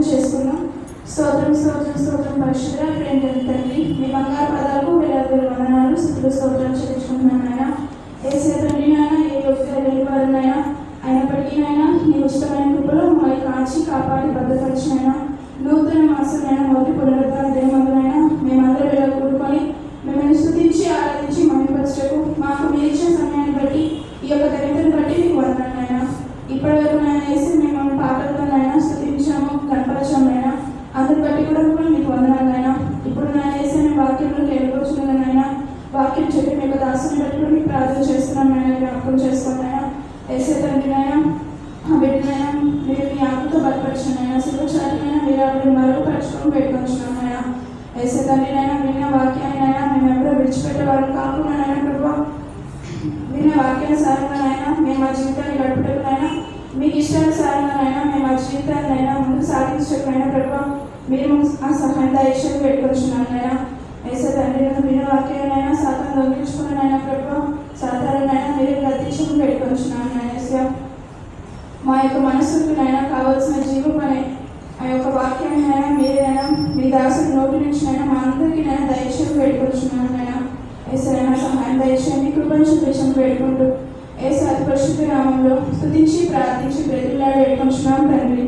ప్రార్థన చేసుకున్నాం. స్తోత్రం స్తోత్రం స్తోత్రం పరిశుద్ధ ప్రేమ తండ్రి, మీ బంగారు పదాలకు వేలాది వందనాలు స్థుతులు స్తోత్రం చెల్లించుకుంటున్నాను నాయన. ఏసే తండ్రి నాయన, ఏ యోగ్యత లేనివారు నాయన, అయినప్పటికీ నాయన నీ ఉచితమైన కృపలో మమ్మల్ని కాచి కాపాడి భద్రపరిచినైనా నూతన మాసమైనా మొదటి పునరుద్ధరణ దినమందునైనా మేమందరం ఇలా కూడుకొని మిమ్మల్ని స్తుతించి ఆరాధించి మహిమపరచకు మాకు మీరు ఇచ్చిన సమయాన్ని బట్టి ఈ యొక్క ధన్యతను బట్టి మీకు వందనాలైనా. ఇప్పటి వరకు నాయన వేసి మేము పాటలతో నాయన స్తుతించాము, కనపరచామైనా అందరి బట్టి కూడా మీకు వందనాలైనా. ఇప్పుడు నాయన వేసి మేము వాక్యంలోకి వెళ్ళిపోతున్నానైనా వాక్యం చెప్పి మీకు దాసుని బట్టి కూడా మీకు ప్రార్థన చేస్తున్నాం నాయన. జ్ఞాపకం చేసుకున్నాయన వేసే తండ్రి నాయన ఆ బిడ్డనైనా మీరు మీ ఆత్మతో బలపరిచినైనా శివచారినైనా మీరు ఆవిడ మరుగుపరచుకొని పెట్టుకొచ్చినాం నాయన. వేసే తండ్రినైనా విన్న వాక్యాన్నైనా మేము ఎప్పుడో విడిచిపెట్టేవారు కాకుండా నాయన ప్రభావ విన్న వాక్యానుసారంగానైనా మేము ఆ జీవితాన్ని గడుపుటకునైనా మీకు ఇష్టానుసారంగానైనా మేము ఆ జీవితాన్నైనా ముందుకు సాగించకపోయినా ప్రభావ మీరు ఆ సహాయం దయచేసి పెట్టుకొచ్చినాం నాయన. వేసే తండ్రినైనా విన్న వాక్యాన్నైనా సాతాను దొంగిలించుకున్నైనా ప్రభావ సాతానైనా మీరు గతించుకుని పెట్టుకొచ్చినాం నాయన. మా యొక్క మనసుకు నైనా కావాల్సిన జీవమనే ఆ యొక్క వాక్యాన్ని అయినా మీరైనా మీ దాసుని నోటి నుంచి అయినా మా అందరికీ నైనా దయచేసి పెట్టుకొచ్చున్నాను నైనా. ఏసైనా సహాయం దయచేయండి, కృపను చూపించని పెట్టుకుంటూ ఏసే అతి పరిశుద్ధ నామంలో స్తుతించి ప్రార్థించి బ్రతిలాడి పెట్టుకొచ్చున్నాం తండ్రి.